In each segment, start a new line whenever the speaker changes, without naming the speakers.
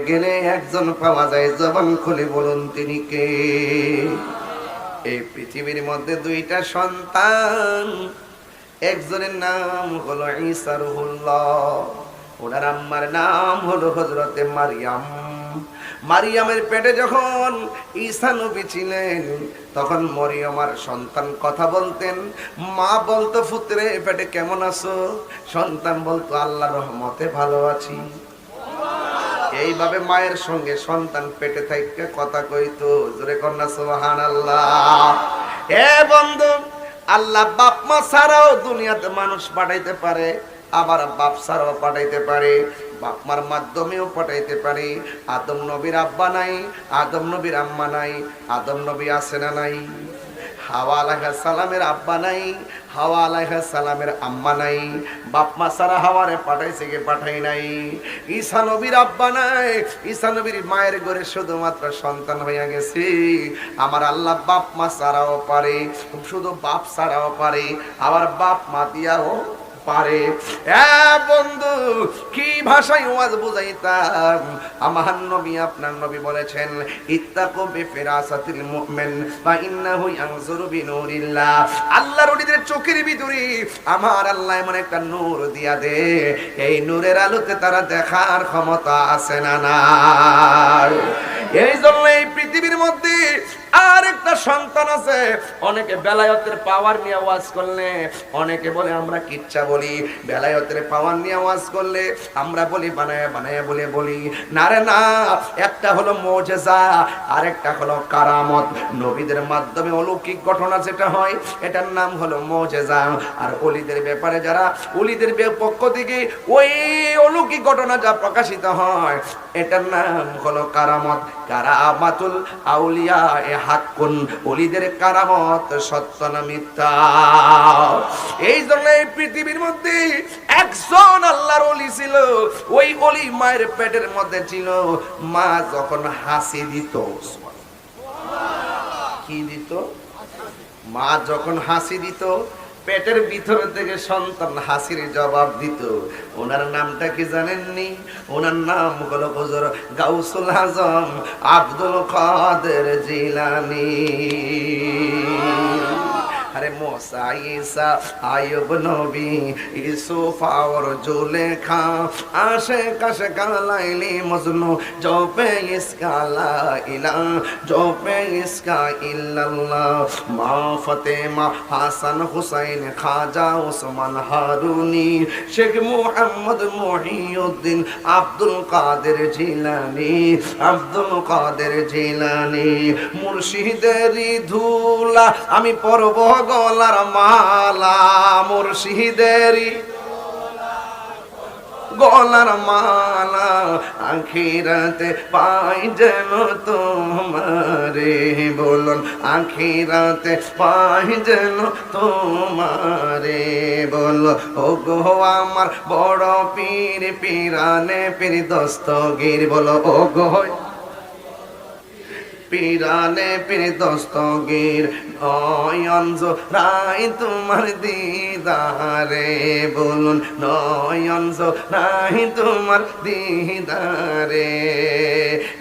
গেলে একজন পাওয়া যায়, জবান খুলে বলুন তিনি কে? এই পৃথিবীর মধ্যে দুইটা সন্তান, একজনের নাম হলো ঈসা রুহুল্লাহ, ওনার আম্মার নাম হলো হযরতে মারিয়াম। মারিয়ামের পেটে যখন ঈসা নবী ছিলেন, তখন মরিয়মার সন্তান কথা বলতেন। মা বলতো, পুত্রে পেটে কেমন আছো? সন্তান বলতো, আল্লাহর রহমতে ভালো আছি। এইভাবে মায়ের সঙ্গে সন্তান পেটে থেকে কথা কইতো। জোরে কন্যা সুবহানাল্লাহ। এ বন্ধু, আল্লাহ বাপ মা ছাড়াও দুনিয়াতে মানুষ পাঠাইতে পারে, আবার বাপ ছাড়াও পাঠাইতে পারে, বাপ মার মাধ্যমেও পাঠাইতে পারে। আদম নবীর আব্বা নাই, আদম নবীর আম্মা নাই, আদম নবী আছে না নাই? হাওয়া আলাইহিস সালামের আব্বা নাই, হাওয়া আলাইহিস সালামের আম্মা নাই, বাপ মা ছাড়া হাওয়ারে পাঠাইছে কে? পাঠাই নাই। ঈসা নবীর আব্বা নাই, ঈসা নবীর মায়ের ঘরে শুধুমাত্র সন্তান হইয়া গেছে। আমার আল্লাহ বাপ মা ছাড়াও পারে, শুধু বাপ ছাড়াও পারে, আবার বাপ মা দিয়াও পারে। বন্ধু, কি ভাষায় ওয়াজ বুঝাইতাম। আমার নবী, আপনার নবী বলেছেন, ইত্তাকু বিফিরাসাতিল মুমিন ফা ইন্নাহু ইয়ানজুরু বিনুরিল্লাহ। আল্লাহর ওলিদের চোখের ভিতরে আমার আল্লাহ এমন একটা নূর দিয়া দে, এই নূরের আলোতে তারা দেখার ক্ষমতা আছে না নাই? এই জন্য এই পৃথিবীর মধ্যে আর একটা সন্তান আছে। অনেকে বেলায়েতের পাওয়ার নিয়ে ওয়াজ করলে, অনেকে বলে আমরা কিচ্ছা বলি। বেলায়েতের পাওয়ার নিয়ে ওয়াজ করলে আমরা বলি বানায় বানায় বলি না রে না। একটা হলো মুজিজা, আর একটা হলো কারামত। নবীদের মাধ্যমে অলৌকিক ঘটনা যেটা হয়, এটার নাম হলো মুজিজা। আর ওলিদের ব্যাপারে যারা, ওলিদের পক্ষ থেকে ওই অলৌকিক ঘটনা যা প্রকাশিত হয়, এটার নাম হলো কারামত। কারামাতুল আউলিয়া এ হাক্কুন, ওলিদের কারামত সত্য না মিথ্যা? এই জন্য এই পৃথিবীর মধ্যে একজন আল্লাহর ওলি ছিল। ওই ওলি মায়ের পেটের মধ্যে ছিল। মা যখন হাসি দিত, কি দিত? মা যখন হাসি দিত, পেটের ভিতর থেকে সন্তান হাসির জবাব দিত। ওনার নামটা কি জানেননি? ওনার নাম হলো হুজুর গাউসুল আজম আব্দুল কাদের জিলানী। আরে মুসা, ঈসা, আইয়ুব নবী, ইউসুফ আর জুলেখা, আশিক আশিক লাইলি মজনু, জপে ইসকা লা ইলাহা, জপে ইসকা ইল্লাল্লাহ। মা ফাতেমা, হাসান হুসাইন, খাজা ওসমান হারুনি, শেখ মুহাম্মদ মুহিউদ্দিন, আব্দুল কাদের জিলানী, আব্দুল কাদের জিলানী। মুর্শিদেরই ধুলা আমি পরব গলার মালা, মুর্শিদেরই গলার মালা, আখিরাতে পাই যেন তোমারে। বলুন, আখিরাতে পাই যেন তোমারে। বলো, ও গো আমার বড় পীর, পীরানে পীর দস্তগীর। বলো, ও গো পীরানে পীর দস্তগীর, নয়ন জোড়াই তোমার দিদারে। বলুন, নয়ন জোড়াই তোমার দিদারে।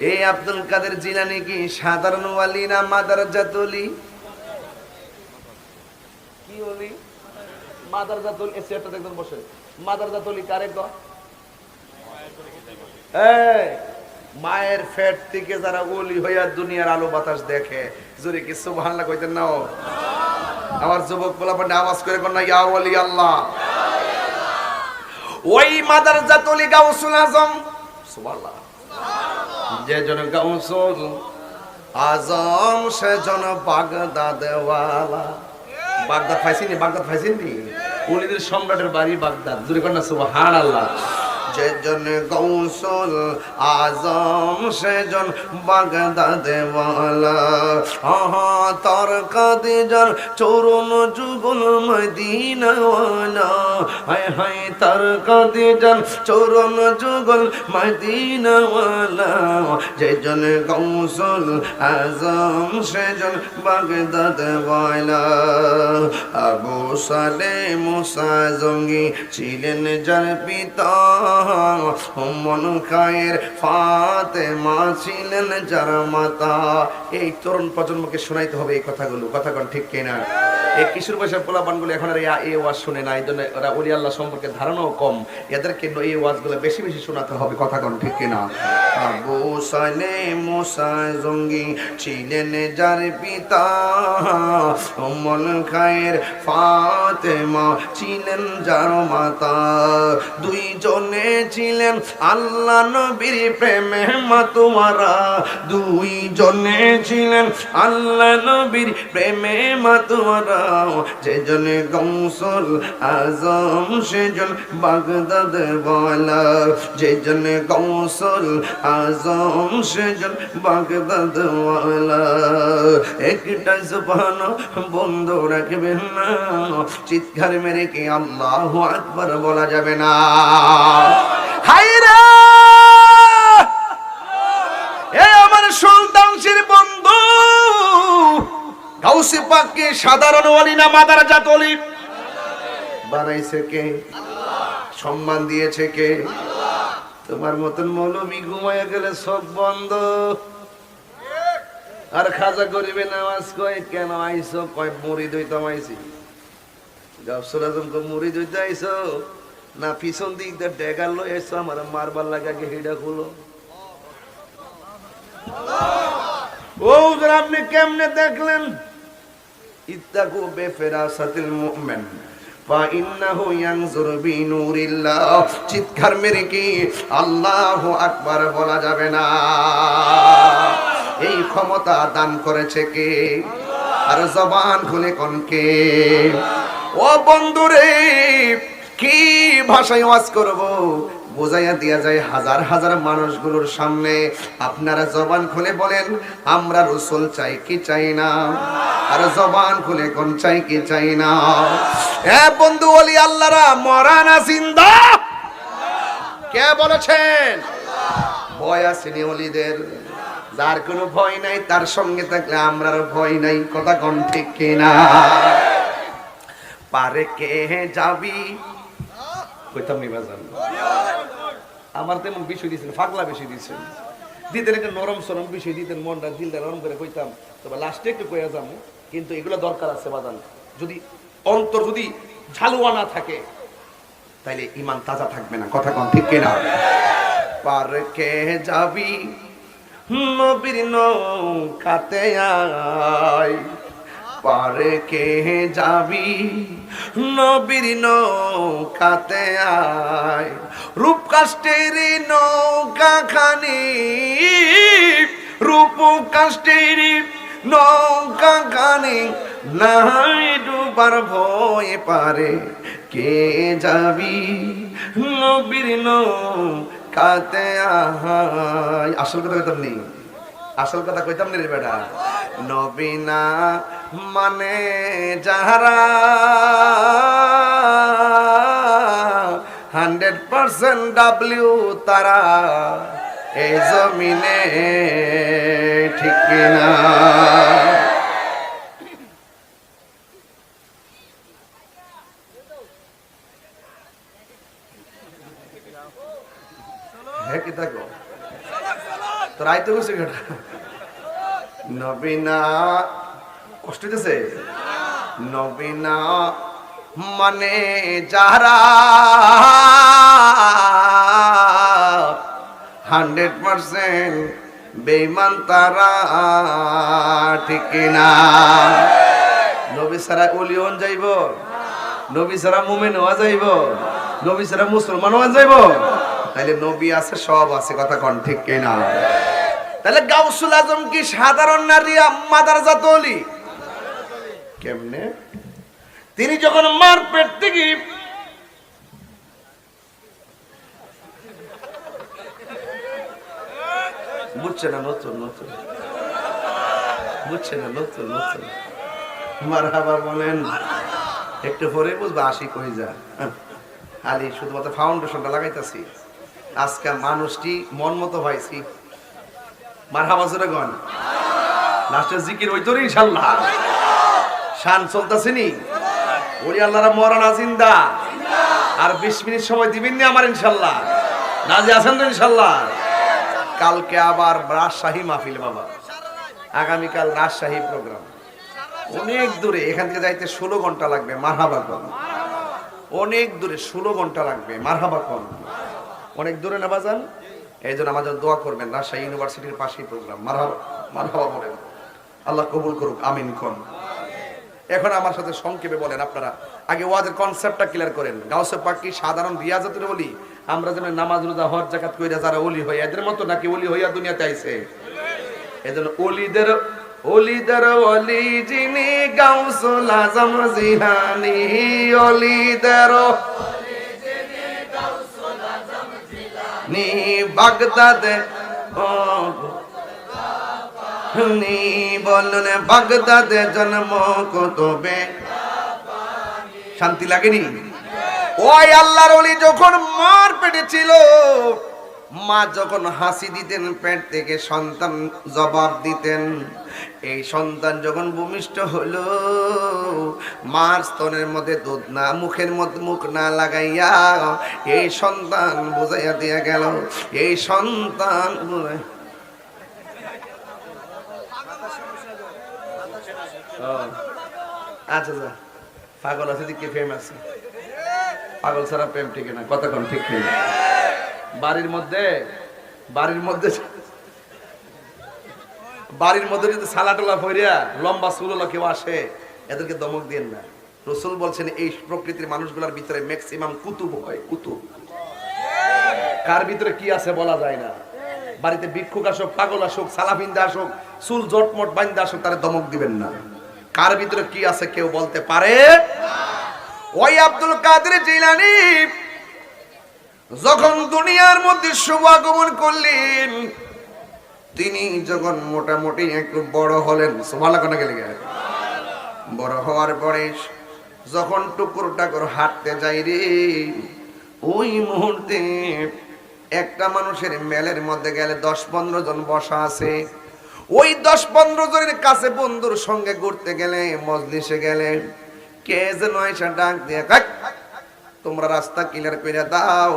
এই আব্দুল কাদের জিলানী কি সাধারণ ওয়ালি না মাদারজাত ওলি? কি ওলি? মাদারজাত ওলি। এসে একটা দেখবেন বসে, মাদারজাত ওলি কারে কয়? এই মায়ের পেট থেকে যারা ওলি হইয়া দুনিয়ার আলো বাতাস দেখে, জোরে কি সুবহানাল্লাহ কইতেন না? আমার যুবক পোলাপান আওয়াজ করে কোন না, ইয়া ওলি আল্লাহ। ওই মাদারজাত ওলি গাউসুল আজম, সুবহানাল্লাহ। যে জন গাউসুল আজম, সে জন বাগদাদ ওয়ালা। বাগদাদ পাইছিনি? বাগদাদ পাইছিনি? ওলিদের সম্রাটের বাড়ি বাগদাদ। জোরে কোন না সুবহানাল্লাহ। যেজন গৌসুল আজম, সেজন বাগদাদে ওয়ালা। তর কাদিজার চরণ যুগল মদিনা ওয়ালা। হায় হায়, তর কাদিজার চরণ যুগল মদিনা ওয়ালা। যেজন গৌসুল আজম, সেজন বাগদাদে ওয়ালা। আবু সালে মুসা জঙ্গি ছিলেন যার পিতা, উম্মুল খায়ের ফাতেমা ছিলেন যার মাতা। এই তরুণ প্রজন্মকে শোনাইতে হবে এই কথাগুলো, কথা কোন ঠিক কিনা? এই কিশোর বয়সের পোলাপানগুলো এখন আর এই ওয়াজ শুনে না, এই জন্য ওরা ওলি আল্লাহ সম্পর্কে ধারণাও কম। এদেরকে এই ওয়াজগুলো বেশি বেশি শোনাতে হবে, কথা কোন ঠিক কিনা? আবু সালেহ মুসা জঙ্গি ছিলেন যার পিতা, উম্মুল খায়ের ফাতেমা ছিলেন যার মাতা। দুইজনে ছিলেন আল্লাহ নবীর প্রেমে মাতোয়ারা, দুইজনে ছিলেন আল্লাহ নবীর প্রেমে মাতোয়ারা। যেজন গৌসুল আজম সেজন বাগদাদ ওয়ালা, যেজন গৌসুল আজম সেজন বাগদাদ ওয়ালা। একটা জবান বন্ধ রাখবেন না, চিৎকার মেরে কি আল্লাহু আকবার বলা যাবে না? হায়রে এ আমার সুলতানশির বন্ধু, গাউসে পাককে সাধারণ ওলি না মাদারজাত ওলি বানাইছে কে? সম্মান দিয়েছে কে? তোমার মতন মৌলবী ঘুমাইয়া গেলে সব বন্ধ। আর খাজা গরিবে নামাজ কয় কেন আইছো? কয় মুড়ি দইতাম আইছি। গাউসুল আজম কয় মুড়ি দইতে আইছো না পিছন দিক দিয়ে ডেগার লই আইছো আমার মারবার লাগা গে হেডা খুলো। ও আপনি কেমনে দেখলেন? ইত্তাকু বিফিরাসাতিল মুমিন ফা ইন্নাহু ইয়ানজুরু বিনুরিল্লাহ। চিৎকার মেরে কি আল্লাহু আকবার বলা যাবে না? এই ক্ষমতা দান করেছে কে? আর জবান খুলে কোন কে? ও বন্ধুরে, কি ভাষায় ওয়াজ করব বোঝাইয়া দিয়া যায় হাজার হাজার মানুষগুলোর সামনে। আপনারা জবান খুলে বলেন আমরা রাসূল চাই কি চাই না? আর জবান খুলে কোন চাই কি চাই না? এ বন্ধু, ওলি আল্লাহরা মরা না জিন্দা? কে বলেছেন? ভয় আছে নি ওলিদের? যার কোনো ভয় নাই তার সঙ্গে থাকলে আমরার ভয় নাই, কথা কোন ঠিক কিনা? পারে কে যাবি কইতাম নি বাজান, আমার তেমন বিষয় দিয়েছেন, ফাগলা বিষয় দিয়েছেন, দিতেন একটা নরম সরম বিষয় দিতেন, মনটা দিলটা নরম করে কইতাম, তবে লাস্টে একটু কইয়া যাবো। কিন্তু এগুলো দরকার আছে বাজান। যদি অন্তর যদি ঝালুয়া না থাকে তাইলে ইমান তাজা থাকবে না, কথা কোন ঠিক কিনা? পার কে যাবি নবীর নৌকাতে আয়, পারে কে যাবি নবীর নৌকাতে আয়। রূপ কাষ্টের নৌকা খানি, রূপ কাষ্টের নৌকা খানি, নাই ডুবার ভয় পারে কে যাবি নবীর নৌকাতে আয়। আসল কথা কইতাম নি, আসল কথা কইতাম নি রে বেটা। নবী না মানে যাহারা 100% ডাব্লিউ তারা এই জমিনে, ঠিক কিনা? হ্যাঁ কি থাকো তোর আইতে গেছে ঘটা নবী না, কষ্ট হইতেছে? নবী না মানে যারা 100% বেঈমান তারা, ঠিক কিনা? নবী ছাড়া ওলিয়ন যাইব? নবী ছাড়া মুমিন হওয়া যাইব? নবী ছাড়া মুসলমান হওয়া যাইব? তাইলে নবী আছে, সব আছে, কথা কোন ঠিক কিনা? তাহলে গাউসুল আজম কি সাধারণ নারী মাদারজাত ওলি? কেমনে? তিনি যখন মার পেট থেকে বুঝছে না, নতুন নতুন বুঝছে না, নতুন নতুন মারহাবা বলেন, একটু পরে বুঝবা আসি কই যা। খালি শুধুমাত্র ফাউন্ডেশনটা লাগাইতেছি। আজকে মানুষটি মন মতো পাইছি, মারহাবা জোরে গন, লাস্টের জিকির হইতো রে ইনশাআল্লাহ। শান চলতেছে নি, ওলি আল্লাহরা মরা না জিন্দা? আর 20 মিনিট সময় দিবেন নি আমার ইনশাআল্লাহ? রাজি আছেন তো ইনশাল্লাহ? কালকে আবার রাজশাহী মাহফিল বাবা, আগামীকাল রাজশাহী প্রোগ্রাম, অনেক দূরে, এখান থেকে যাইতে 16 ঘন্টা লাগবে। মারহাবা কোন, অনেক দূরে 16 ঘন্টা লাগবে। মারহাবা কোন, অনেক দূরে না বাজান? এই জন্য আমাদের দোয়া করবেন, রাজশাহী ইউনিভার্সিটির পাশেই প্রোগ্রাম। মারহাবা, মারহাবা বলেন, আল্লাহ কবুল করুক, আমিন কোন। এখন আমার সাথে সংক্ষেপে বলেন আপনারা, আগে ওয়াজের কনসেপ্টটা ক্লিয়ার করেন। গাউসে পাক কি সাধারণ রিয়াজতের ওলি? আমরা যেন নামাজ রোজা হজ যাকাত কইরা যারা ওলি হয় এদের মতো, নাকি ওলি হইয়া দুনিয়াতে আইছে? এজন্য ওলিদের ওলি যিনি গাউসুল আজম জিলানী, ওলিদের ওলি যিনি গাউসুল আজম জিলানী, বাগদাদে নি বলনে বাগদাদে জন্ম কুতুবে। শান্তি লাগেনি? ওই আল্লাহর ওলি যখন মার পেটে ছিল, মা যখন হাসি দিতেন পেট থেকে, সন্তান জবাব দিতেন। এই সন্তান যখন ভূমিষ্ঠ হলো, মার স্তনের মধ্যে দুধ না, মুখের মধ্যে মুখ না লাগাইয়া এই সন্তান বুঝাইয়া দিয়া গেল। এই সন্তান আচ্ছা আচ্ছা, পাগল আছে দিকে প্রেম আছে, পাগল ছাড়া প্রেম ঠিক না, কথা কোন ঠিক নেই। বাড়ির মধ্যে যদি সালাটোলা ফইরা লম্বা চুলওয়ালা কেউ আসে, এদেরকে দমক দিন না। রাসূল বলছেন এই প্রকৃতির মানুষগুলোর ভিতরে ম্যাক্সিমাম কুতুব হয়। কুতুব কার ভিতরে কি আছে বলা যায় না। বাড়িতে ভিক্ষুক আসুক, পাগল আসুক, সালাফিন্দা আসুক, চুল জটমট বাইন্দা আসুক, তারা দমক দিবেন না। কার ভিতরে কি আছে কেউ বলতে পারে না। ওই আব্দুল কাদের জিলানী যখন দুনিয়ার মধ্যে শুভ আগমন করলেন, তিনি যখন মোটামুটি একটু বড় হলেন, সুবহানাল্লাহ কোন গেলে বড় হওয়ার পরে যখন টুকুর টাকুর হাঁটতে যাই রে, ওই মুহূর্তে একটা মানুষের মেলের মধ্যে গেলে 10-15 জন বসা আছে। ওই 10-15 জনের কাছে বন্ধুর সঙ্গে ঘুরতে গেলে, মজলিসে গেলে, কে যেন এসে ডাক দিয়ে, তোমরা রাস্তা ক্লিয়ার করে দাও,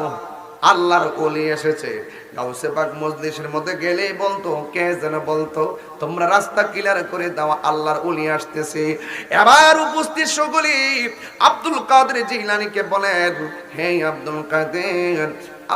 আল্লাহর ওলি এসেছে। গাউসে পাক মজলিসের মধ্যে গেলেই বলতো, কে যেন বলতো, তোমরা রাস্তা ক্লিয়ার করে দাও, আল্লাহর ওলি আসতেছে। এবার উপস্থিত সকলে আব্দুল কাদের জিলানীকে বলেন, হে আব্দুল কাদের,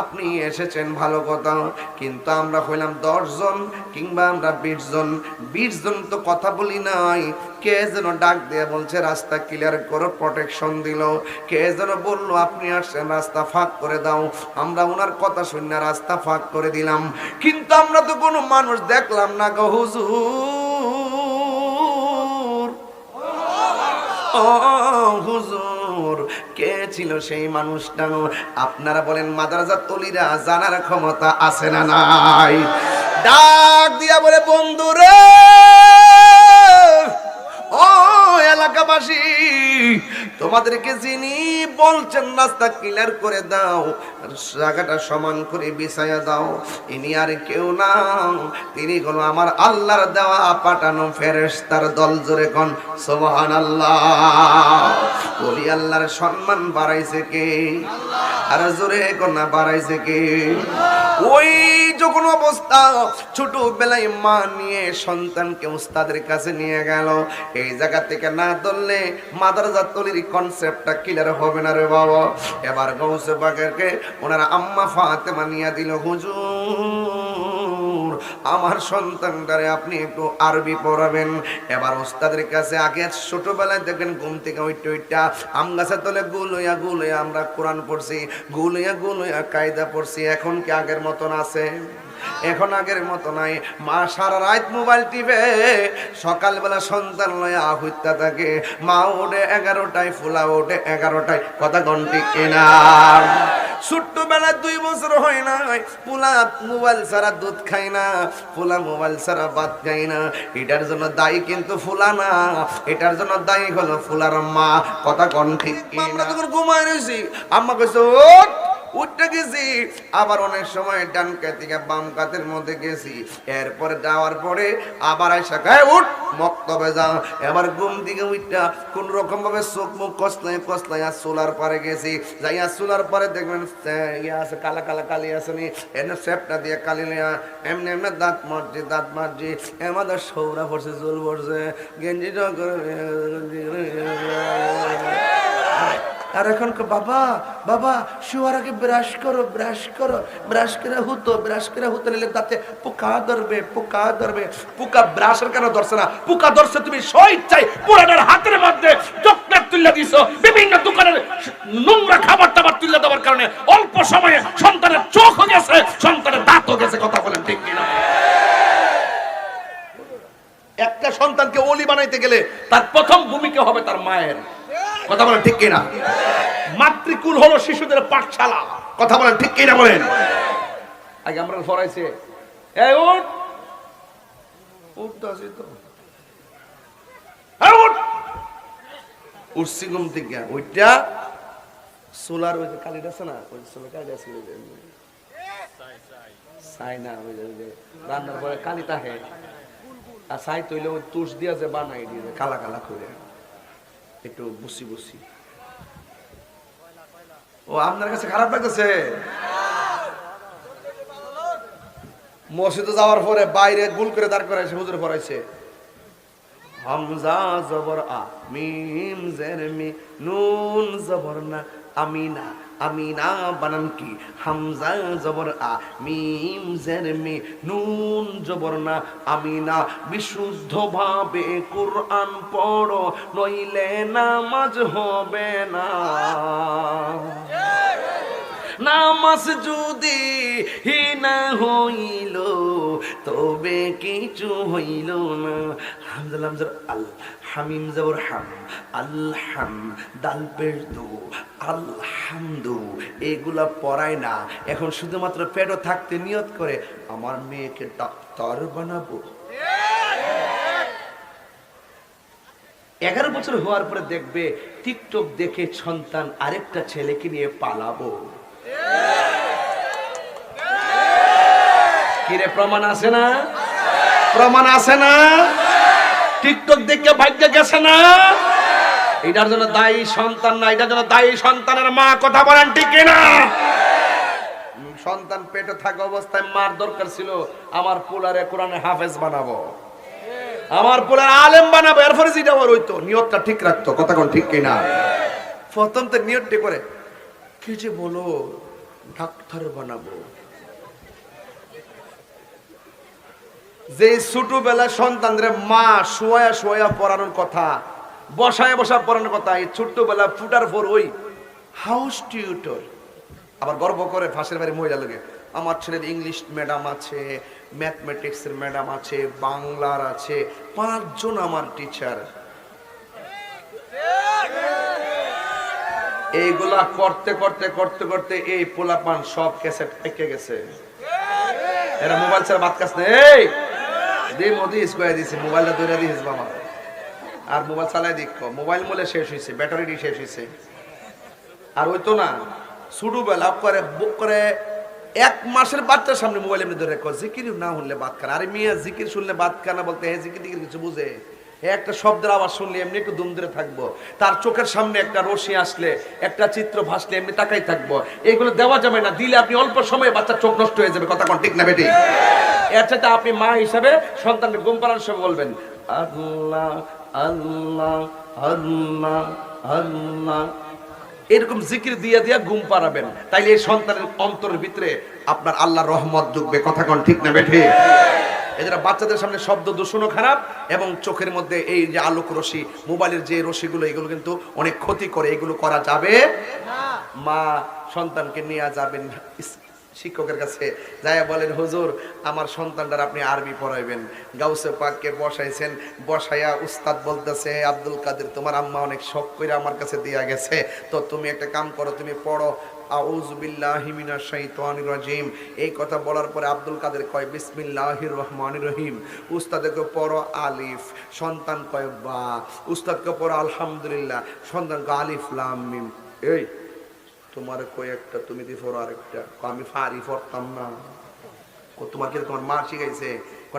আপনি এসেছেন ভালো কথা, কিন্তু আমরা হইলাম 10 জন কিংবা আমরা 20 জন। 20 জন তো কথা বলি নাই, কে যেন ডাক দিয়ে বলছে রাস্তা ক্লিয়ার করো, প্রোটেকশন দিল। কে যেন বললো আপনি আসছেন, রাস্তা ফাঁক করে দাও। আমরা ওনার কথা শুনে রাস্তা ফাঁক করে দিলাম, কিন্তু আমরা তো কোনো মানুষ দেখলাম না গো হুজুর। ও হুজুর, কে ছিল সেই মানুষটা? আপনারা বলেন মাদ্রাসার তলিরা জানার ক্ষমতা আছে না নাই? ডাক দিয়া বলে, বন্ধুরে, ও এলাকাবাসী, তোমাদেরকে যিনি বলছেন রাস্তা ক্লিয়ার করে দাও, জায়গাটা সমান করে বিছায়া দাও, ইনি আর কেউ না, তিনি হলো আমার আল্লাহর দেওয়া পাঠানো ফেরেশতার দল। জোরে কোন সুবহানাল্লাহ। ওলি আল্লাহর সম্মান বাড়াইছে কে? আর জোরে কোন না বাড়াইছে কে? ওই যখন অবস্থা, ছোটবেলায় মা নিয়ে সন্তানকে উস্তাদের কাছে নিয়ে গেল। এই জায়গা থেকে না ধরলে মাদ্রাসা তলির কনসেপ্টটা ক্লিয়ার হবে না রে বাবা। এবার গাউসে পাকেরকে ওনারা আম্মা ফাতেমা নিয়ে দিল, হুজুর আমার সন্তানটারে আপনি একটু আরবি পড়াবেন। এবার উস্তাদের কাছে, আগে ছোটবেলায় দেখেন ঘুম থেকে ওইটা আম গাছের তলে গুলইয়া গুলইয়া আমরা কোরআন পড়ছি, গুলইয়া গুলইয়া কায়দা পড়ছি। এখন কি আগের মতন আছে? এখন আগের মতো নাই। মা সারা রাত মোবাইল টিপে, সকালবেলা সন্তান লয়া হইতা থাকে। মা ওঠে 11টায়, ফুলা ওঠে 11টায়, কথা ঘন্টি কেনা। ছোট্টবেলায় 2 বছর হয় না, ফুলা মোবাইল ছাড়া দুধ খায় না, ফুলা মোবাইল ছাড়া ভাত খায় না। এটার জন্য দায়ী কিন্তু ফুলা না, এটার জন্য দায়ী হলো ফুলার মা, কথা ঘন্টি। আমরা তখন ঘুমায় রয়েছি, আম্মা কইছে ওঠ, উঠতে গেছি, আবার অনেক সময় ডান কাত থেকে বাম কাতের মধ্যে গেছি, এরপরে যাওয়ার পরে আবার আইসা গায়ে উঠ মক্তবে যা। এবার ঘুম থেকে উঠটা কোন রকম ভাবে চোখ মুখ কসলাই কসলাই আর চুলার পারে গেছি, যাইয়া চুলার পারে দেখবেন ইয়ে আছে, কালা কালা কালি আছে নি, এনে সেপটা দিয়ে কালি লিয়া এমনি এমনি দাঁত মারছি আমাদের সৌরা পড়ছে, জল পড়ছে, গেঞ্জিটা আর এখন বাবা বাবা শুয়ার আগে ব্রাশ করো ব্রাশ করে হুতো নিলে তাতে পোকা ধরবে পোকা ব্রাশের কেন ধরছে না? পোকা ধরছে তুমি স্বইচ্ছায় পুরানোর হাতের মধ্যে চকলেট তুলে দিছো, বিভিন্ন দোকানের নোংরা খাবার টাবার তুলে দেওয়ার কারণে অল্প সময়ে সন্তানের চোখ হয়ে গেছে, সন্তানের দাঁত হয়ে গেছে। কথা বলেন ঠিক কিনা? একটা সন্তানকে ওলি বানাইতে গেলে তার প্রথম ভূমিকা হবে তার মায়ের। কথা বলেন ঠিক কিনা? মাতৃকুল হলো শিশুদের পাঠশালা। কথা বলেন ঠিক কিনা? বলেন। আগে আমরা পড়াইছে, এই উঠ উঠতাছি তো, এই উঠ উঠছি ঘুম থেকে, ওইটা সোলার ওই যে কালিটা আছে না, ওই সোলার কালিটা আছে সাই না, ওই যে রান্নার পরে কালিটা হে আর সাই তৈলে ওই তুষ দিয়া যে বানাই দিয়ে কালা কালা করে একটু বুসি। ও আপনার কাছে খারাপ লাগতেছে? মসজিদে যাওয়ার পরে বাইরে গুল করে দাঁড় করাইছে, হুজুর পড়াইছে হামজা জবর আ মিম জের মি নুন জবর না আমিনা, আমিনা বানান কি? হামজা জবর আ মিম জের মি নুন জবর না আমিনা। বিশুদ্ধ ভাবে কুরআন পড়ো নইলে নামাজ হবে না। নামাজ যদি হিনা হইল তবে কিছু হইল না। হামজা আল হামিম জবর হাম আলহাম দাল পেশ দু আলহামদু, এগুলা পড়ায় না। এখন শুধুমাত্র পেটও থাকতে নিয়ত করে আমার মেয়েকে ডাক্তার বানাবো। 11 বছর হওয়ার পরে দেখবে টিকটক দেখে সন্তান আরেকটা ছেলেকে নিয়ে পালাবো। কিরে প্রমাণ আছে না? প্রমাণ আছে না? টিকটক দেখে ভাগ্য গেছে না? এটার জন্য দায়ী সন্তান না, এটার জন্য দায়ী সন্তানের মা। কথা বলেন ঠিক কিনা? সন্তান পেটে থাকা অবস্থায় মার দরকার ছিল আমার পোলারে কোরআনে হাফেজ বানাবো, আমার পোলার আলেম বানাবো, এরপরে যেটা আমার হইতো নিয়তটা ঠিক রাখতো। কথা কোন ঠিক কিনা? প্রথম তো নিয়তটি করে কি যে বলো ডাক্তার বানাবো। যে ছোটবেলা সন্তানদের মা শোয়া পড়ানোর কথা, বসায় পড়ানোর কথা, এই ছোট্টবেলা ফুটার পর ওই হাউস টিউটর আবার গর্ব করে ফাঁসের বাড়ি মহিলা লাগে আমার ছেলের ইংলিশ ম্যাডাম আছে, ম্যাথমেটিক্সের ম্যাডাম আছে, বাংলার আছে, 5 জন আমার টিচার। এইগুলা করতে করতে করতে করতে এই পোলাপান সব ক্যাসেট পেকে গেছে। এরা মোবাইল ছাড়া বাদ কাজ নেই। দে মোদি স্কোয়ার দিছে, মোবাইলটা ধরে দিয়েছে বাবা, আর মোবাইল চালাই দেখো। মোবাইল মোলে শেষ হয়েছে, ব্যাটারি শেষ হয়েছে। আর ওই তো না ছোটবেলা করে বুক করে 1 মাসের বাচ্চার সামনে মোবাইল এমনি ধরে রাখো, জিকির না শুনলে বাদ খানা। আরে মিয়া জিকির শুনলে বাদ খানা বলতে হ্যাঁ জিকির দিকির কিছু বুঝে? একটা শব্দের আওয়াজ শুনলে এমনি একটু দুম ধরে থাকবো, তার চোখের সামনে একটা রশ্মি আসলে একটা চিত্র ভাসলে এমনি তাকাই থাকবো। এগুলো দেওয়া যাবে না, দিলে আপনি অল্প সময়ে বাচ্চার চোখ নষ্ট হয়ে যাবে। কথা কোন ঠিক না বেটি? এর চাইতে আপনি মা হিসাবে সন্তানকে ঘুম পাড়ানোর সময় বলবেন আল্লাহ আল্লাহ আল্লাহ আল্লাহ, এরকম জিকির দিয়া দিয়া ঘুম পাড়াবেন। তাইলে এই সন্তানের অন্তরের ভিতরে আপনার আল্লাহর রহমত ঢুকবে। কথা কোন ঠিক না বেটি? এছাড়া বাচ্চাদের সামনে শব্দ দূষণও খারাপ, এবং চোখের মধ্যে এই যে আলোক রশ্মি, মোবাইলের যে রশ্মিগুলো, এগুলো কিন্তু অনেক ক্ষতি করে। এগুলো করা যাবে না। মা সন্তানকে নিয়ে যাবেন শিক্ষকের কাছে, যাইয়া বলেন হুজুর আমার সন্তানটার আপনি আরবি পড়াইবেন। গাউসে পাককে বসাইছেন, বসাইয়া উস্তাদ বলতেছে আব্দুল কাদের তোমার আম্মা অনেক শখ করে আমার কাছে দিয়া গেছে, তো তুমি একটা কাম করো, তুমি পড়ো আউযু বিল্লাহি মিনাশ শাইতানির রাজিম। এই কথা বলার পরে আব্দুল কাদের কয় বিসমিল্লাহির রহমানির রহিম। উস্তাদকে পড়ো আলিফ, সন্তান কয় বা। উস্তাদকে পড়ো আলহামদুলিল্লাহ, সন্তান কয় আলিফ লাম মিম। এই তোমার কই একটা, তুমি দি ফোর আরেকটা। আমি ফারি পড়তাম না। তোমার কি তোমার মা শিখাইছে?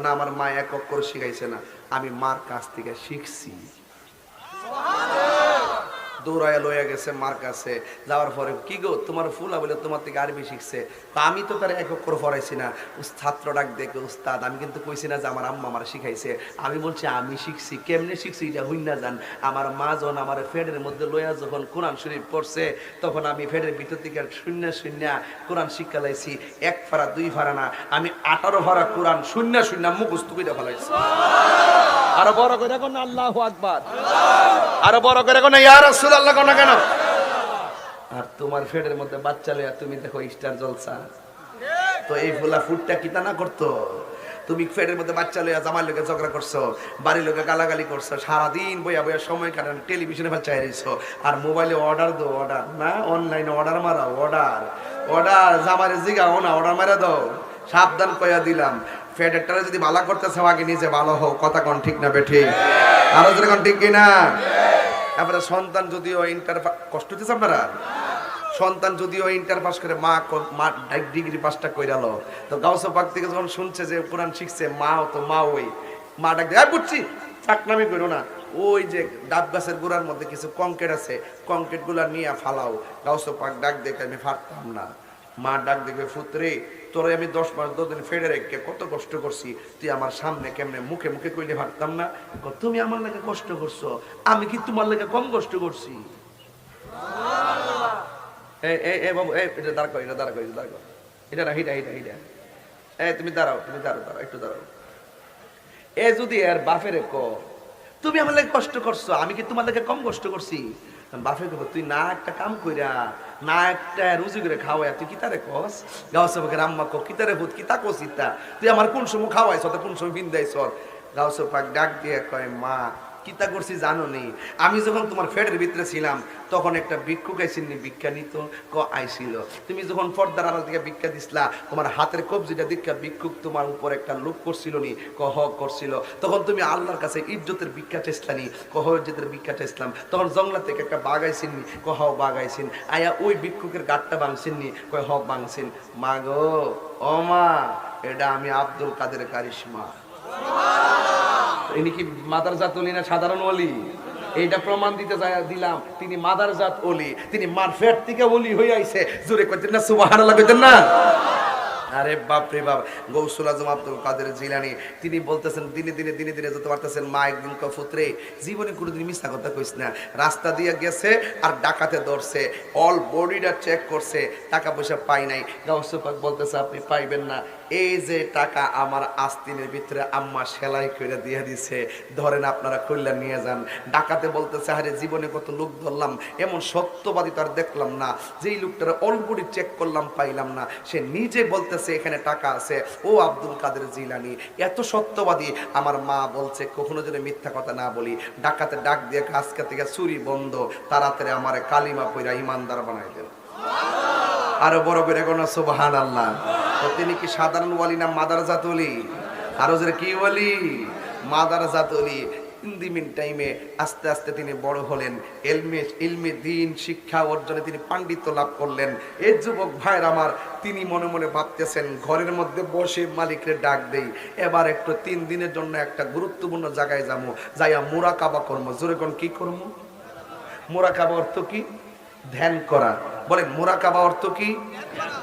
না, আমার মা এক অক্ষর শিখাইছে না, আমি মার কাছ থেকে শিখছি। দৌড়ায় লইয়া গেছে মার কাছে, যাওয়ার পরে কি গো তোমার ফুলা বলে তোমার থেকে আরবি শিখছে। আমি তো তার এক অক্ষর পড়াইছি না। ছাত্র ডাক দেখে, উস্তাদ আমি কিন্তু কইছি না যে আমার আম্মা আমার শিখাইছে, আমি বলছি আমি শিখছি। কেমনে শিখছি এটা হই না জান। আমার মা যখন আমার ফেডের মধ্যে লইয়া যখন কোরআন শরীফ পড়ছে, তখন আমি ফেডের ভিতর থেকে শূন্য শূন্য কোরআন শিক্ষা লাইছি। এক ফাড়া দুই ফাড়া না, আমি 18 ফাড়া কোরআন শূন্য শূন্য মুখস্থ করে ফেলাইছি। আরো বড় করে কোন আল্লাহু আকবার, আরো বড় করে কোন ইয়া রাসূলুল্লাহ কোন কেন। আর তোমার ফেডের মধ্যে বাচ্চা লইয়া তুমি দেখো স্টার জলসা। তো এই ফুলা ফুটটা কিতা না করতো। তুমি ফেডের মধ্যে বাচ্চা লইয়া জামাই লোকে ঝগড়া করছো, বাড়ির লোকে গালাগালি করছো, সারাদিন বইয়া বইয়া সময় কাটান, টেলিভিশনে বাচ্চা হারিয়েছো। আর মোবাইলে অর্ডার দো, অর্ডার না, অনলাইনে অর্ডার মারাও, অর্ডার অর্ডার জামারে জিগাও না, অর্ডার মারা দাও। সাবধান কইয়া দিলাম, ফেডারটারে যদি ভালো করতেছে আগে নিজে ভালো হোক। কথা কোন ঠিক না বেঠিক? আরো যদি কোন ঠিক কিনা? তারপরে সন্তান যদিও ইন্টার কষ্ট হচ্ছে আপনারা, সন্তান যদিও ইন্টার পাস করে, মা ডিগ্রি পাসটা কইরালো, তো গাউসে পাক থেকে যখন শুনছে যে কোরআন শিখছে, মাও তো মা ওই মা ডাক দিয়ে বুঝছি চাকনামি করো না, ওই যে ডাব গাছের গোড়ার মধ্যে কিছু কংক্রিট আছে, কংক্রিট গুলা নিয়ে ফালাও। গাউসে পাক ডাক দেখে আমি ফাটতাম না। মা ডাক দেখবে, ফুতরে তোরে আমি 10 মাস 10 দিন ফেডে রেখে কত কষ্ট করছি, তুই আমার সামনে কেমনে মুখে মুখে কইলে ভাবতাম না। তুমি আমার লাগে কষ্ট করছো, আমি কি তোমার লাগে কম কষ্ট করছি? বাবু এটা দাঁড়া কর, এটা দাঁড়া কর, এটা দাঁড়া কর, এটা না, হিটা হিটা হিটা, তুমি দাঁড়াও, তুমি দাঁড়াও, দাঁড়াও একটু দাঁড়াও। এ যদি এর বাপের তুমি আমার লাগে কষ্ট করছো, আমি কি তোমার লাগে কম কষ্ট করছি? বাপে কব, তুই না একটা কাম কইরা, না একটা রুজি করে খাওয়া, তুই কি তারে কস? গাঁও সবাকে আম্মা কো কি তারে ভূত কি তা কস, তুই আমার কোন সময় খাওয়াইছ, কোন সময় বিন্দাইছ? গাঁও সবাক ডাক দিয়ে কয়, মা কিতা করছি জানো নি? আমি যখন তোমার ফেডের ভিতরে ছিলাম, তখন একটা ভিক্ষুক আইসিনি, ভিক্ষা নিত আইছিল। তুমি যখন পর্দার আড়াল থেকে ভিক্ষা দিছিলা, তোমার হাতের কবজিটা দীক্ষা ভিক্ষুক তোমার উপর একটা লোক করছিল নি, হক করছিল। তখন তুমি আল্লাহর কাছে ইজ্জতের ভিক্ষা চেষ্টানি, ইজ্জতের ভিক্ষা চেষ্টাম। তখন জঙ্গলা থেকে একটা বাঘ আইসিনি, বাঘ আইসিন, আয়া ওই ভিক্ষুকের গাঁটটা ভাঙছিনি, হক ভাঙছিন। মা গো, ও মা, এটা আমি আব্দুল কাদের কারিশমা। ইনি কি মাদারজাত ওলি না সাধারণ ওলি? এইটা প্রমাণ দিতে দিলাম, তিনি মাদারজাত ওলি, তিনি মার ফেট থেকে ওলি হয়ে আইছে। জোরে কইতেন না সুবহানাল্লাহ, কইতেন না? আরে বাপ রে বাপ, গৌসুল আজম আব্দুল কাদের জিলানী তিনি বলতেছেন, দিনে দিনে দিনে দিনে যত পারতেছেন, মা একদিন কফুতরে জীবনে কোনোদিন মিথ্যা কথা কইস না, রাস্তা দিয়ে গেছে আর ডাকাতে ধরছে, অল বডিটা চেক করছে, টাকা পয়সা পাই নাই। গাউসুল পাক বলতেছে, আপনি পাইবেন না, এই যে টাকা আমার আস্তিনের ভিতরে আম্মা সেলাই করে দিয়ে দিছে, ধরেন আপনারা কল্যাণ নিয়ে যান। ডাকাতে বলতেছে, আরে জীবনে কত লোক ধরলাম, এমন সত্যবাদী তো আর দেখলাম না, যেই লোকটার অল বডি চেক করলাম পাইলাম না, সে নিজে বলতেছে এখানে টাকা আছে। ও আব্দুল কাদের জিলানী এত সত্যবাদী, আমার মা বলছে কখনো যদি মিথ্যা কথা না বলি। ডাকাতে ডাক দিয়ে, আজকে থেকে চুরি বন্ধ, তাড়াতাড়ি আমার কালিমা পইরা ইমানদার বানাই দেন। আরো বড় করে কোন সুবহানাল্লাহ। তো তিনি কি সাধারণ ওয়ালি না মাদারজাত ওলি? আরো যে কি ওয়ালি? মাদারজাত ওলি। ইন টাইমে আস্তে আস্তে তিনি বড় হলেন, ইলমে দ্বীন শিক্ষা অর্জনে তিনি পাণ্ডিত্য লাভ করলেন। এই যুবক ভাইয়ের আমার, তিনি মনে মনে ভাবতেছেন, ঘরের মধ্যে বসে মালিকরে ডাক দেই, এবার একটু 3 দিনের জন্য একটা গুরুত্বপূর্ণ জায়গায় যাবো, যাইয়া মুরাকাবা করবো। জোরে কোন কি করবো? মুরাকাবা অর্থ কি? ধ্যান করা। বলেন মুরাকাবা অর্থ কি?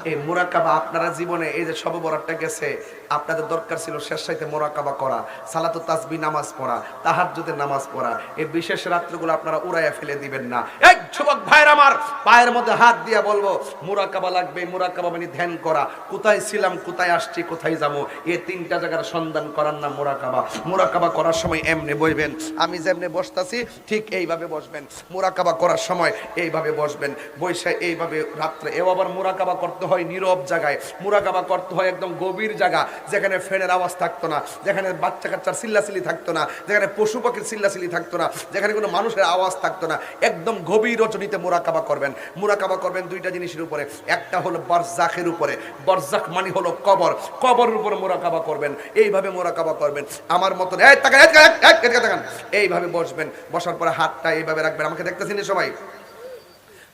এই মুরাকাবা আপনারা জীবনে এই যে শবে বরাতটা গেছে, আপনাদের দরকার ছিল শেষ রাতে মুরাকাবা করা, সালাতু তাসবিহ নামাজ পড়া, তাহাজ্জুদের নামাজ পড়া। এই বিশেষ রাত্রিগুলো আপনারা উড়াইয়া ফেলে দিবেন না। এই যুবক ভাইরা আমার, পায়ের মধ্যে হাত দিয়া বলবো, মুরাকাবা লাগবে। মুরাকাবা মানে ধ্যান করা। কোথায় ছিলাম, কোথায় আসছি, কোথায় যাবো, এই 3টা জায়গার সন্ধান করার নাম মুরাকাবা। মুরাকাবা করার সময় এমনি বসবেন, আমি যেমনি বসতাছি ঠিক এইভাবে বসবেন। মুরাকাবা করার সময় এইভাবে বসবেন, বৈশা এইভাবে রাত্রে। এও আবার মুরাকাবা করতে হয় নীরব জায়গায়, মুরাকাবা করতে হয় একদম গভীর জায়গা, যেখানে ফ্যানের আওয়াজ থাকতো না, যেখানে বাচ্চা কাচ্চার চিল্লাচিল্লি থাকতো না, যেখানে পশু পাখির চিল্লাচিল্লি থাকতো না, যেখানে কোনো মানুষের আওয়াজ থাকতো না। একদম গভীর রজনীতে মুরাকাবা করবেন। মুরাকাবা করবেন 2টা জিনিসের উপরে, একটা হলো বারজাখের উপরে, বারজাখ মানে হলো কবর, কবরের উপরে মুরাকাবা করবেন। এইভাবে মুরাকাবা করবেন, আমার মতন তাকান, এইভাবে বসবেন। বসার পরে হাতটা এইভাবে রাখবেন। আমাকে দেখতেছেন সবাই?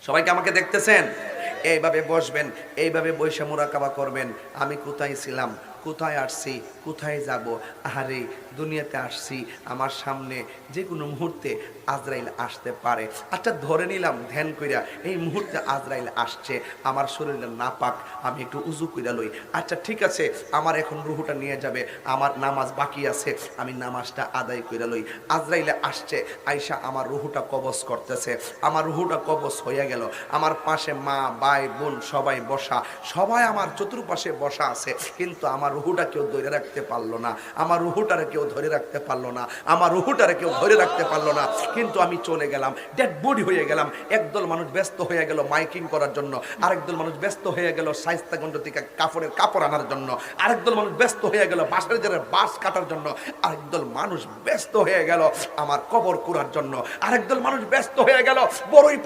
সবাইকে আমাকে দেখতেছেন? এইভাবে বসবেন, এইভাবে বসে মুরাকাবা করবেন। আমি কোথায় ছিলাম, কোথায় আসছি, কোথায় যাব? আরে দুনিয়াতে আসছি, আমার সামনে যে কোনো মুহূর্তে আজরাইল আসতে পারে। আচ্ছা ধরে নিলাম ধ্যান কইরা এই মুহূর্তে আজরাইল আসছে, আমার শরীরে নাপাক, আমি একটু উজু কইরা লই। আচ্ছা ঠিক আছে, আমার এখন রুহুটা নিয়ে যাবে, আমার নামাজ বাকি আছে, আমি নামাজটা আদায় কইরা লই। আজরাইলে আসছে, আয়সা আমার রুহুটা কবজ করতেছে, আমার রুহুটা কবজ হইয়া গেল। আমার পাশে মা, ভাই, বোন সবাই বসা, সবাই আমার চতুর্পাশে বসা আছে, কিন্তু আমার রুহুটা কেউ ধরে রাখতে পারলো না, আমার রুহুটারে কেউ ধরে রাখতে পারলো না, আমার রুহুটারে কেউ ধরে রাখতে পারলো না। কিন্তু আমি চলে গেলাম, ডেড বডি হয়ে গেলাম। একদল মানুষ ব্যস্ত হয়ে গেল মাইকিং করার জন্য, আরেকদল মানুষ ব্যস্ত হয়ে গেল শায়েস্তাগঞ্জ থেকে কাপড় আনার জন্য, আরেকদল মানুষ ব্যস্ত হয়ে গেল বাঁশের জেরের বাঁশ কাটার জন্য, আরেকদল মানুষ ব্যস্ত হয়ে গেল আমার কবর কুড়ার জন্য, আরেকদল মানুষ ব্যস্ত হয়ে গেল বড়ই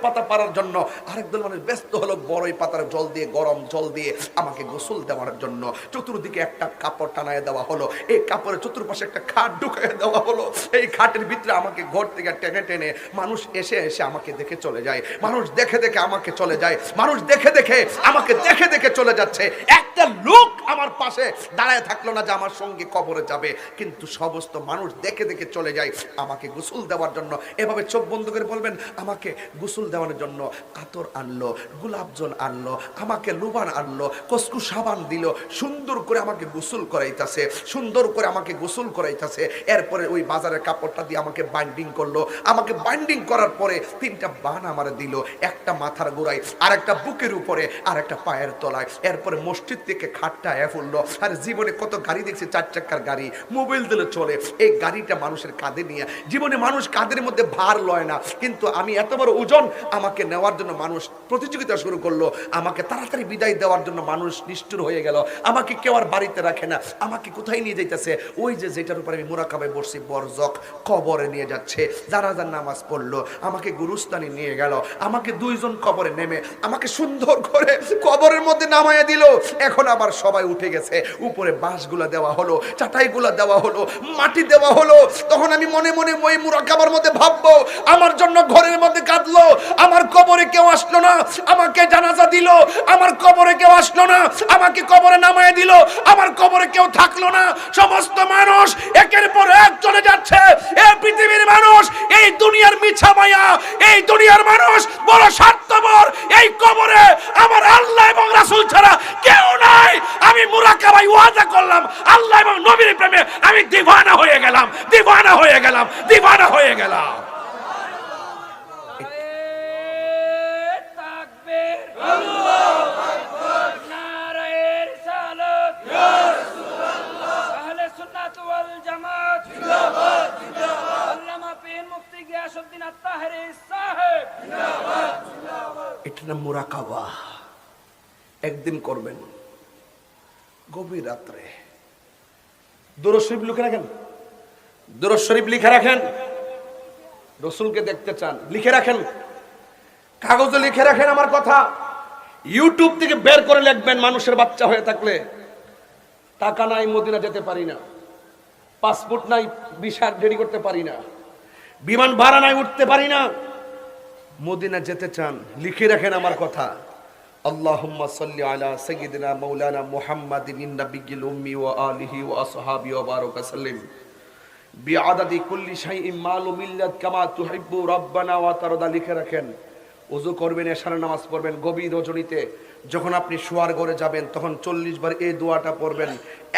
পাতা পাড়ার জন্য, আরেকদল মানুষ ব্যস্ত হলো বড়ই পাতার জল দিয়ে, গরম জল দিয়ে আমাকে গোসল দেওয়ার জন্য। চতুর্দিকে একটা কাপড় টানায় দেওয়া হলো, এই কাপড়ের চতুর্পাশে একটা খাট ঢুকিয়ে দেওয়া হলো, এই খাটের ভিতরে আমাকে ঘর থেকে টেনে টেনে মানুষ এসে এসে আমাকে দেখে চলে যায়, মানুষ দেখে দেখে আমাকে চলে যায়, মানুষ দেখে দেখে আমাকে দেখে দেখে চলে যাচ্ছে। একটা লোক আমার পাশে দাঁড়ায় থাকলো না যে আমার সঙ্গে কবরে যাবে, কিন্তু সমস্ত মানুষ দেখে দেখে চলে যায় আমাকে গোসল দেওয়ার জন্য। এভাবে চোখ বন্ধ করে বলবেন, আমাকে গোসল দেওয়ার জন্য আতর আনলো, গোলাপ জল আনলো, আমাকে লুবান আনলো, কসকু সাবান দিল, সুন্দর করে আমাকে গোসল করাইতেছে, সুন্দর করে আমাকে গোসল করাইতেছে। এরপরে ওই বাজারের কাপড়টা দিয়ে আমাকে বাইন্ডিং করলো, আমাকে বাইন্ডিং করার পরে 3টা বান আমার দিল, একটা মাথার গোড়ায়, আর একটা বুকের উপরে, আর একটা পায়ের তলায়। এরপরে মসজিদ থেকে খাটটা ফুললো। আর জীবনে কত গাড়ি দেখছি, 4 চাকার গাড়ি, মোবাইল দিলে চলে, এই গাড়িটা মানুষের কাঁধে নিয়ে, জীবনে মানুষ কাঁধের মধ্যে ভার লয় না, কিন্তু আমি এত বড় ওজন, আমাকে নেওয়ার জন্য মানুষ প্রতিযোগিতা শুরু করলো, আমাকে তাড়াতাড়ি বিদায় দেওয়ার জন্য মানুষ নিষ্ঠুর হয়ে গেল, আমাকে কেউ আর বাড়িতে রাখে না, আমাকে কোথায় নিয়ে যাইতেছে? ওই যে যেটার উপরে আমি মুরাকাবায় বসছি, বরজক, কবরে নিয়ে যাচ্ছে। জানাজার নামাজ পড়লো, আমাকে গুরুস্থানে নিয়ে গেল, আমাকে 2 জন কবরে নেমে আমাকে সুন্দর করে কবরের মধ্যে নামাইয়া দিল। এখন আবার সবাই উঠে গেছে, উপরে বাঁশগুলা দেওয়া হলো, চাটাইগুলা দেওয়া হলো, মাটি দেওয়া হলো। তখন আমি মনে মনে ওই মুরাকাবার মধ্যে ভাববো, আমার জন্য ঘরের মধ্যে কাঁদলো, আমার কবরে কেউ আসলো না, আমাকে জানাজা দিল, আমার কবরে কেউ আসলো না, আমাকে কবরে নামায় দিল, আমার কবরে কেউ থাকলো না। সমস্ত মানুষ একের পর এক চলে যাচ্ছে। এই পৃথিবীর মানুষ, এই দুনিয়ার মিছা মায়া, এই দুনিয়ার মানুষ বড় স্বার্থপর। এই কবরে আমার আল্লাহ এবং রাসূল ছাড়া কেউ নাই। আমি মুরাকাবায় ওয়াদা করলাম, আল্লাহ এবং নবীর প্রেমে আমি দিওয়ানা হয়ে গেলাম, দিওয়ানা হয়ে গেলাম, দিওয়ানা হয়ে গেলাম। এটা না মুরাকাবা, একদিন করবেন গভীর রাত্রে। দুরূদ শরীফ লিখে রাখেন, দুরূদ শরীফ লিখে রাখেন, রাসূলকে দেখতে চান লিখে রাখেন, কাগজে লিখে রাখেন আমার কথা। ইউটিউব থেকে বের করে লিখবেন, মানুষের বাচ্চা হয়ে থাকলে টাকা নাই, মদিনা যেতে পারি না, পাসপোর্ট নাই, ভিসা রেডি করতে পারি না, বিমান ভাড়া নাই, উঠতে পারি না, মদিনা যেতে চান, লিখে রাখেন আমার কথা। আল্লাহুম্মা সাল্লি আলা সাইয়্যিদিনা মাওলানা মুহাম্মাদিন নাবিয়্যিল উম্মি ওয়া আলিহি ওয়া আসহাবি ওয়া বারাকা সাল্লিম বিআদাদি কুল্লি শাইইন মালুমিল্লাত কামা তুহিব্বু রাব্বানা ওয়া তারদা। লিখে রাখেন। ওযু করবেন, এশার নামাজ পড়বেন, গভীর রজনীতে যখন আপনি শোয়ার ঘরে যাবেন তখন 40 বার এই দোয়াটা পড়বেন।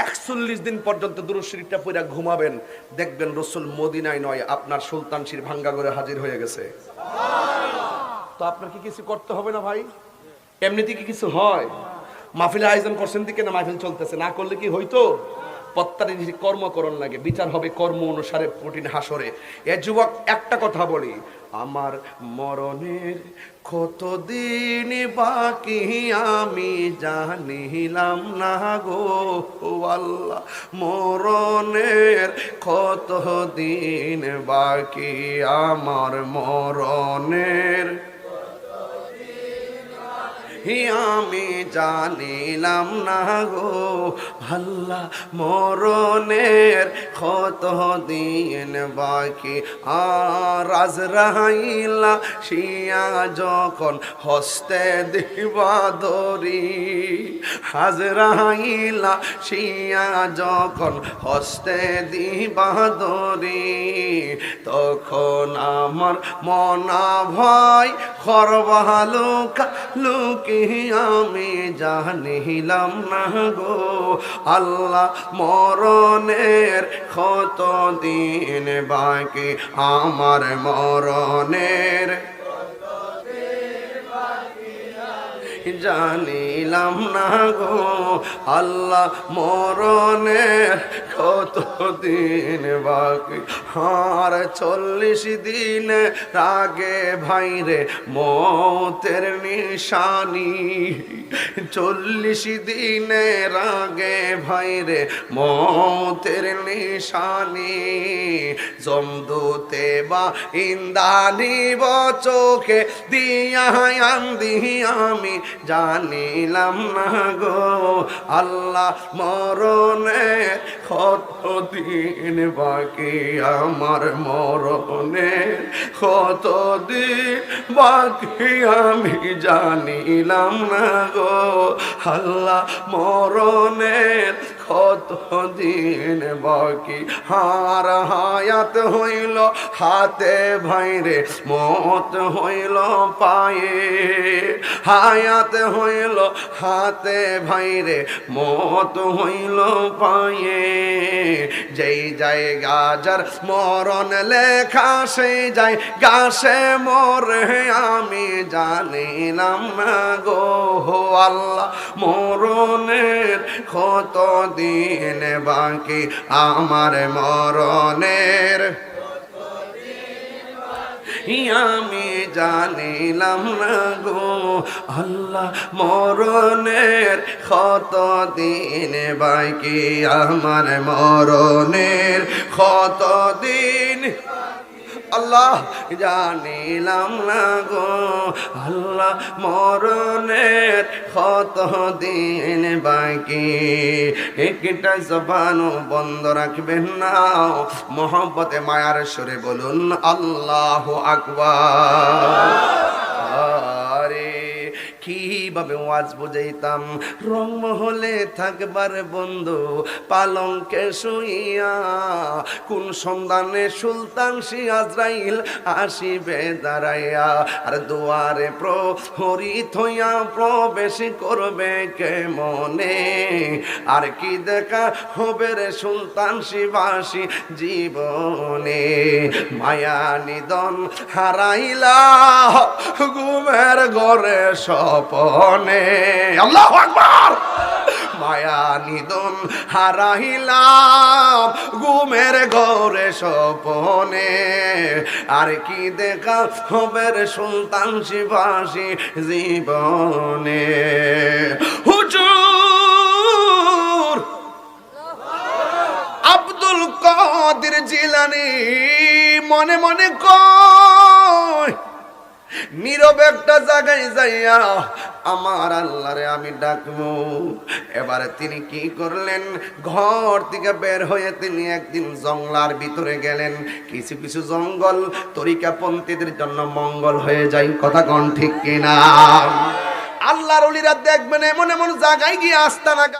41 দিন পর্যন্ত দুরূদ শরীফটা পড়ে ঘুমাবেন, দেখবেন রাসূল মদিনায় নয়, আপনার সুলতানশির ভাঙ্গা ঘরে হাজির হয়ে গেছে। তো আপনার কি কিছু করতে হবে না ভাই? এমনিতে কি কিছু হয়? মাহফিলের আয়োজন করছেন দিকে না, মাহফিল চলতেছে, না করলে কি হইতো? প্রত্যেকটা কর্মকরণ লাগে, বিচার হবে কর্ম অনুসারে কঠিন হাসরে। এ যুবক একটা কথা বলি, আমার মরণের কতদিন বাকি আমি জানিলাম না গো আল্লাহ, মরণের কতদিন বাকি আমার মরণের আমি জানিলাম না গো আল্লাহ মরণের কত দিন বাকি। আর আজরাইলা শিয়া যখন হস্তে দিবা ধরি, আজরাইলা শিয়া যখন হস্তে দিবা ধরি, তখন আমার মনা ভয় করবা লুকা লুকি। আমি জানিলাম না গো আল্লাহ মরণের কত দিন বাকি, আমার মরণের জানিলাম না গো আল্লাহ মরণের কত দিন বাকি। আর 40 দিন আগে ভাইরে মৌতের নিশানি, 40 দিনের আগে ভাইরে মৌতের নিশানি। জমদূতে বা ইন্দানি চোখে দিয়া আন্দি আমি জানিলাম না গো আল্লাহ মরণের কত দিন বাকি, আমার মরণের কত দিন বাকি। আমি জানিলাম না গো আল্লাহ মরণের কত দিন বাকি। হার হায়াত হইল হাতে ভাইরে, মত হইল পায়ে, হায়াত হইল হাতে ভাইরে, মত হইল পায়ে। যেই জায়গা যার মরণ লেখা সেই যাই গাছে মরে, আমি জানিলাম না গো আল্লাহ মরণের কত দিন বাকি, আমার মরণের আমি জানিলাম না গো আল্লাহ মরণের কত দিন বাকি, আমার মরণের কত দিন আল্লাহ জানিলাম না গো আল্লাহ মরণের কত দিন বাকি। একটা জবানও বন্ধ রাখবেন না, মোহব্বতে মায়ার সুরে বলুন আল্লাহু আকবার। আরে কিভাবে ওয়াজ বুঝাইতাম, রংমহলে থাকবার বন্ধু পালঙ্কে শুইয়া, কোন সন্ধানে সুলতান সি আজরাইল আসিবে দাঁড়াইয়া, আর দুয়ারে প্রহরী থইয়া প্রবেশ করবে কে মনে, আর কি দেখা হবে রে সুলতান শিবাসী জীবনে। মায়া নিদন হারাইলা ঘুমের ঘরে স্বপনে, আল্লাহু আকবার। মায়া নিদন হারাইলাম ঘুমের ঘরে স্বপনে, আর কি দেখা হবে রে সুলতান শিবাসী জীবনে। হুজুর আব্দুল কাদের জিলানী মনে মনে কয়, নীরব একটা জায়গায় যাইয়া আমার আল্লাহরে আমি ডাকবো। এবারে তিনি কি করলেন, ঘর থেকে বের হয়ে তিনি একদিন জঙ্গলার ভিতরে গেলেন। কিছু কিছু জঙ্গল তরিকাপন্থীদের জন্য মঙ্গল হয়ে যায়, কথা কোন ঠিক কিনা? আল্লাহর ওলিরা দেখবেন এমন এমন জায়গায় গিয়ে আস্তানা